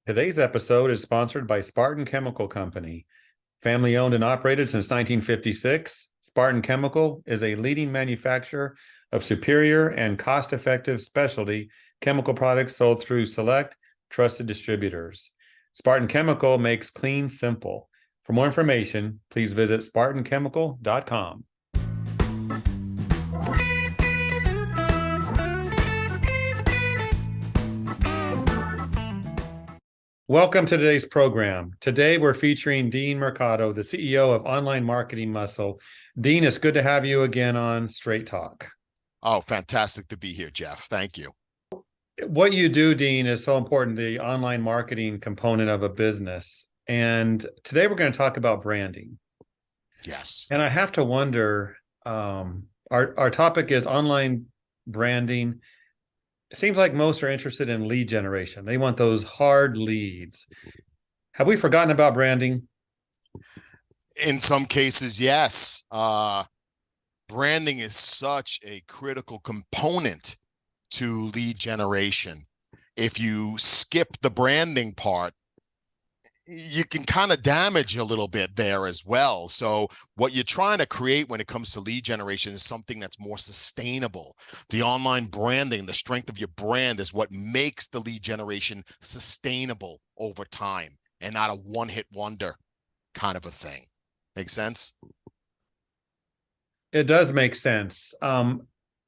Today's episode is sponsored by Spartan Chemical Company. Family owned and operated since 1956, Spartan Chemical is a leading manufacturer of superior and cost effective specialty chemical products sold through select, trusted distributors. Spartan Chemical makes clean simple. For more information, please visit SpartanChemical.com. Welcome to today's program. Today, we're featuring Dean Mercado, the CEO of Online Marketing Muscle. Dean, it's good to have you again on Straight Talk. Oh, fantastic to be here, Jeff. Thank you. What you do, Dean, is so important, the online marketing component of a business. And today we're going to talk about branding. Yes. And I have to wonder, our topic is online branding. It seems like most are interested in lead generation. They want those hard leads. Have we forgotten about branding? In some cases, yes. Branding is such a critical component to lead generation. If you skip the branding part, you can kind of damage a little bit there as well. So what you're trying to create when it comes to lead generation is something that's more sustainable. The online branding, the strength of your brand is what makes the lead generation sustainable over time and not a one-hit wonder kind of a thing. Make sense? It does make sense.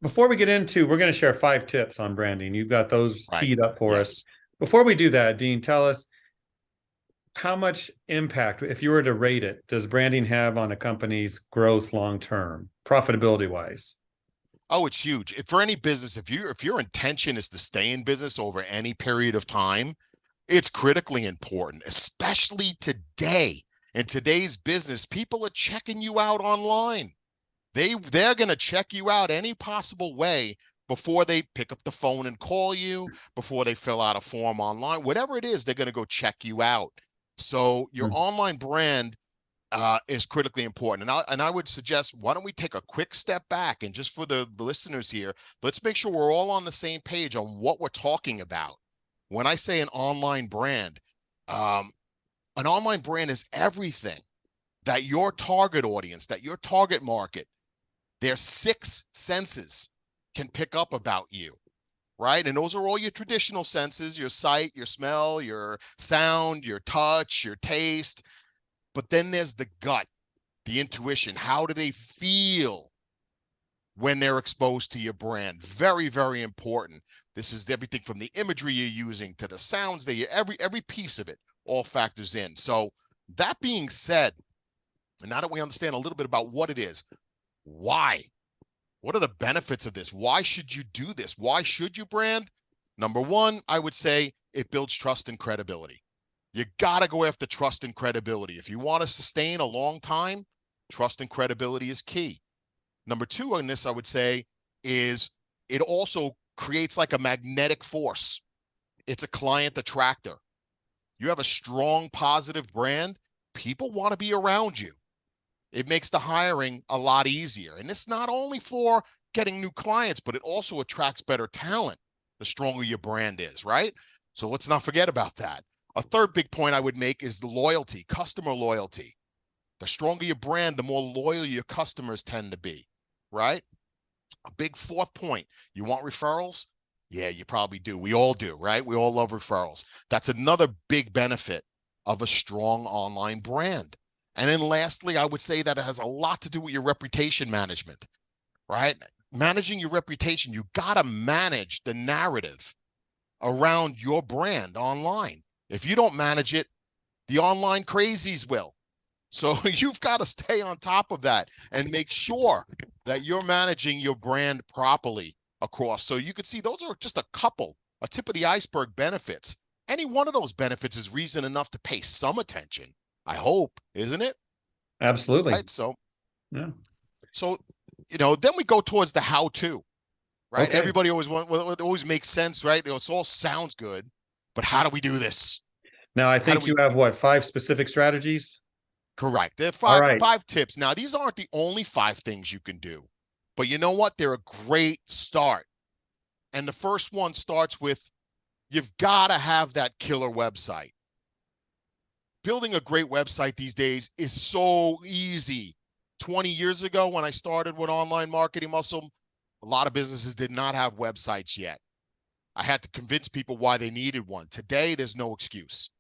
Before we get into, we're going to share 5 tips on branding. You've got those teed up for us. Before we do that, Dean, tell us, how much impact, if you were to rate it, does branding have on a company's growth long-term, profitability-wise? Oh, it's huge. For any business, if your intention is to stay in business over any period of time, it's critically important, especially today. In today's business, people are checking you out online. They're going to check you out any possible way before they pick up the phone and call you, before they fill out a form online, whatever it is, they're going to go check you out. So your online brand is critically important. And I would suggest, why don't we take a quick step back, and just for the listeners here, let's make sure we're all on the same page on what we're talking about. When I say an online brand is everything that your target audience, that your target market, their 6 senses can pick up about you. Right? And those are all your traditional senses: your sight, your smell, your sound, your touch, your taste. But then there's the gut, the intuition. How do they feel when they're exposed to your brand? Very, very important. This is everything from the imagery you're using to the sounds that every piece of it all factors in. So that being said, and now that we understand a little bit about what it is, why? What are the benefits of this? Why should you do this? Why should you brand? Number one, I would say it builds trust and credibility. You got to go after trust and credibility. If you want to sustain a long time, trust and credibility is key. Number two on this, I would say, is it also creates like a magnetic force. It's a client attractor. You have a strong, positive brand, people want to be around you. It makes the hiring a lot easier. And it's not only for getting new clients, but it also attracts better talent the stronger your brand is, right? So let's not forget about that. A third big point I would make is the loyalty, customer loyalty. The stronger your brand, the more loyal your customers tend to be, right? A big fourth point, you want referrals? Yeah, you probably do. We all do, right? We all love referrals. That's another big benefit of a strong online brand. And then lastly, I would say that it has a lot to do with your reputation management, right? Managing your reputation, you got to manage the narrative around your brand online. If you don't manage it, the online crazies will. So you've got to stay on top of that and make sure that you're managing your brand properly across. So you can see those are just a tip of the iceberg benefits. Any one of those benefits is reason enough to pay some attention. I hope, isn't it? Absolutely. Right. So, yeah. So, then we go towards the how-to, right? Okay. Everybody always it always makes sense, right? It all sounds good, but how do we do this? Now, I think you have what, 5 specific strategies? Correct. There are five tips. Now, these aren't the only 5 things you can do, but you know what? They're a great start. And the first one starts with You've got to have that killer website. Building a great website these days is so easy. 20 years ago, when I started with Online Marketing Muscle, a lot of businesses did not have websites yet. I had to convince people why they needed one. Today, there's no excuse.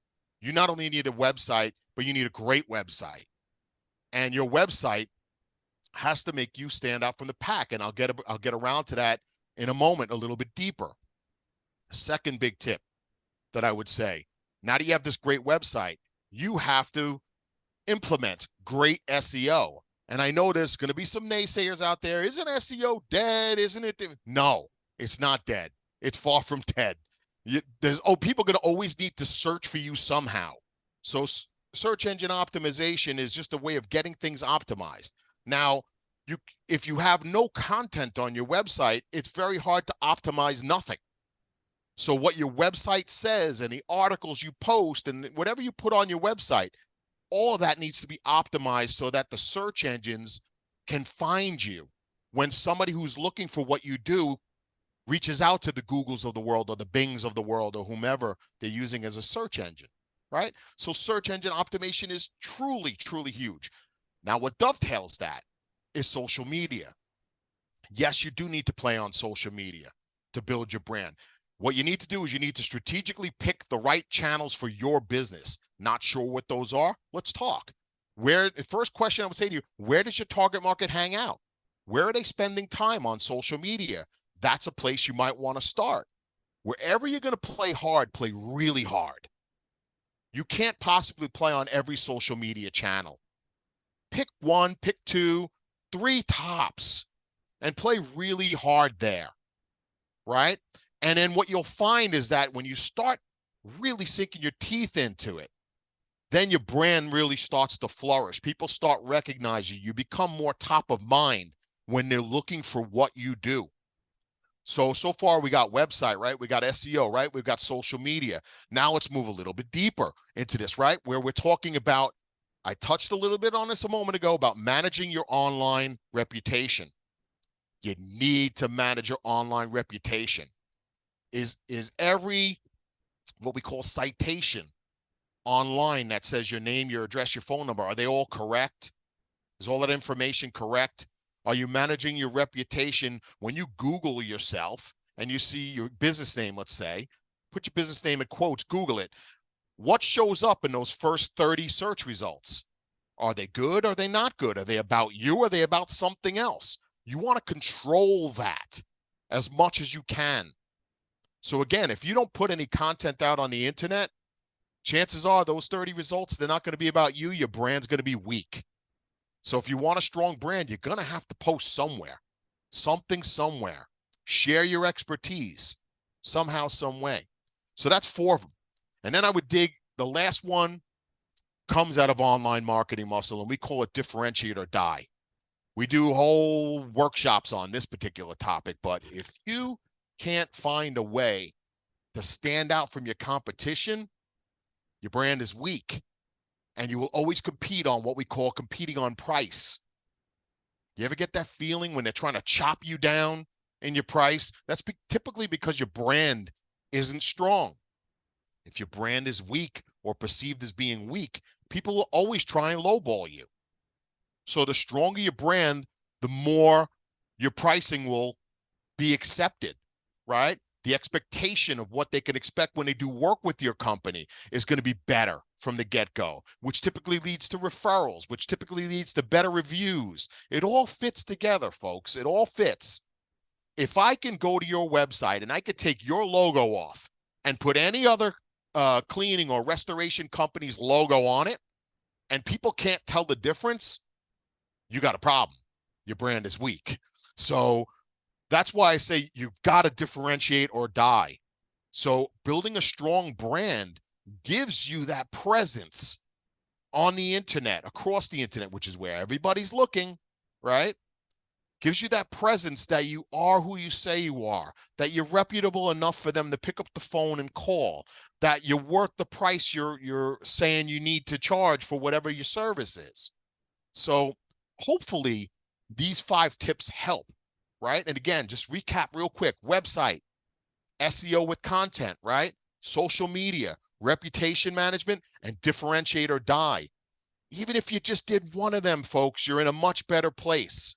You not only need a website, but you need a great website. And your website has to make you stand out from the pack. And I'll get around to that in a moment, a little bit deeper. Second big tip that I would say, now that you have this great website, you have to implement great SEO. And I know there's going to be some naysayers out there. Isn't SEO dead? Isn't it? No, it's not dead. It's far from dead. People are going to always need to search for you somehow. So search engine optimization is just a way of getting things optimized. Now, if you have no content on your website, it's very hard to optimize nothing. So what your website says and the articles you post and whatever you put on your website, all of that needs to be optimized so that the search engines can find you when somebody who's looking for what you do reaches out to the Googles of the world or the Bings of the world or whomever they're using as a search engine, right? So search engine optimization is truly, truly huge. Now, what dovetails that is social media. Yes, you do need to play on social media to build your brand. What you need to do is you need to strategically pick the right channels for your business. Not sure what those are? Let's talk. The first question I would say to you, where does your target market hang out? Where are they spending time on social media? That's a place you might want to start. Wherever you're going to play hard, play really hard. You can't possibly play on every social media channel. Pick one, pick two, three tops, and play really hard there, right? And then what you'll find is that when you start really sinking your teeth into it, then your brand really starts to flourish. People start recognizing you. You become more top of mind when they're looking for what you do. So far we got website, right? We got SEO, right? We've got social media. Now let's move a little bit deeper into this, right? Where we're talking about, I touched a little bit on this a moment ago about managing your online reputation. You need to manage your online reputation. Is every, what we call citation online that says your name, your address, your phone number, are they all correct? Is all that information correct? Are you managing your reputation when you Google yourself and you see your business name, let's say, put your business name in quotes, Google it. What shows up in those first 30 search results? Are they good? Are they not good? Are they about you? Are they about something else? You want to control that as much as you can. So again, if you don't put any content out on the internet, chances are those 30 results, they're not going to be about you. Your brand's going to be weak. So if you want a strong brand, you're going to have to post somewhere, something somewhere. Share your expertise somehow, some way. So that's 4 of them. And then I would dig, the last one comes out of Online Marketing Muscle, and we call it differentiate or die. We do whole workshops on this particular topic, but if you can't find a way to stand out from your competition, your brand is weak. And you will always compete on what we call competing on price. You ever get that feeling when they're trying to chop you down in your price? That's typically because your brand isn't strong. If your brand is weak or perceived as being weak, people will always try and lowball you. So the stronger your brand, the more your pricing will be accepted, right? The expectation of what they can expect when they do work with your company is going to be better from the get-go, which typically leads to referrals, which typically leads to better reviews. It all fits together, folks. It all fits. If I can go to your website and I could take your logo off and put any other cleaning or restoration company's logo on it, and people can't tell the difference, you got a problem. Your brand is weak. So that's why I say you've got to differentiate or die. So building a strong brand gives you that presence on the internet, across the internet, which is where everybody's looking, right? Gives you that presence that you are who you say you are, that you're reputable enough for them to pick up the phone and call, that you're worth the price you're saying you need to charge for whatever your service is. So hopefully these 5 tips help. Right? And again, just recap real quick. Website, SEO with content, right? social media, reputation management, and differentiate or die. Even if you just did one of them, folks, you're in a much better place.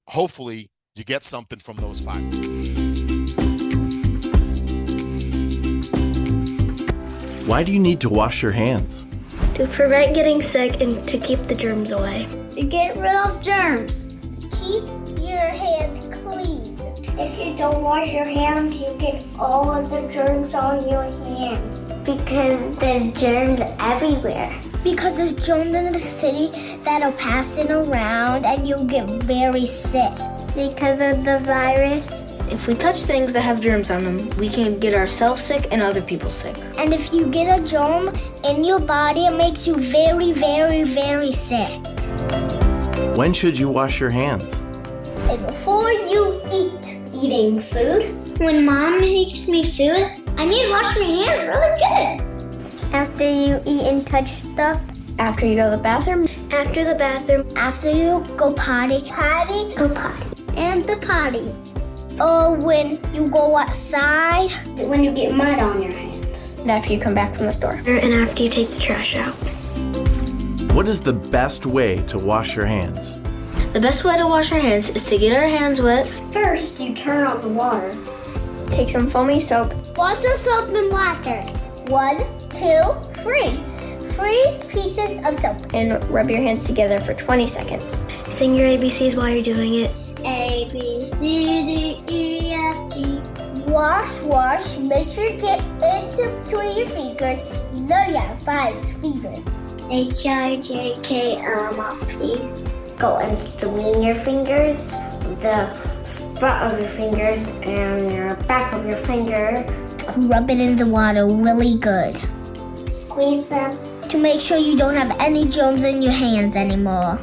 Hopefully you get something from those 5. Why do you need to wash your hands? To prevent getting sick and to keep the germs away. To get rid of germs. Keep your hands clean. If you don't wash your hands, you get all of the germs on your hands. Because there's germs everywhere. Because there's germs in the city that are passing around and you'll get very sick. Because of the virus. If we touch things that have germs on them, we can get ourselves sick and other people sick. And if you get a germ in your body, it makes you very, very, very sick. When should you wash your hands? And before you eat. Eating food. When Mom makes me food, I need to wash my hands really good. After you eat and touch stuff. After you go to the bathroom. After the bathroom. After you go potty. Potty. Go potty. And the potty. Or when you go outside. When you get mud on your hands. And after you come back from the store. And after you take the trash out. What is the best way to wash your hands? The best way to wash our hands is to get our hands wet. First, you turn on the water. Take some foamy soap. Lots of soap and water. 1, 2, 3. 3 pieces of soap. And rub your hands together for 20 seconds. Sing your ABCs while you're doing it. A, B, C, D, E, F, G. Wash, wash. Make sure you get into between your fingers. You know you have 5 fingers. H, I, J, K, L, M, P. Go in between your fingers, the front of your fingers, and your back of your finger. Rub it in the water really good. Squeeze them to make sure you don't have any germs in your hands anymore.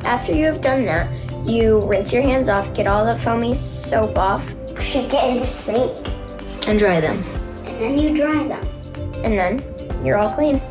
After you have done that, you rinse your hands off, get all the foamy soap off. Shake it in the sink. And dry them. And then you dry them. And then you're all clean.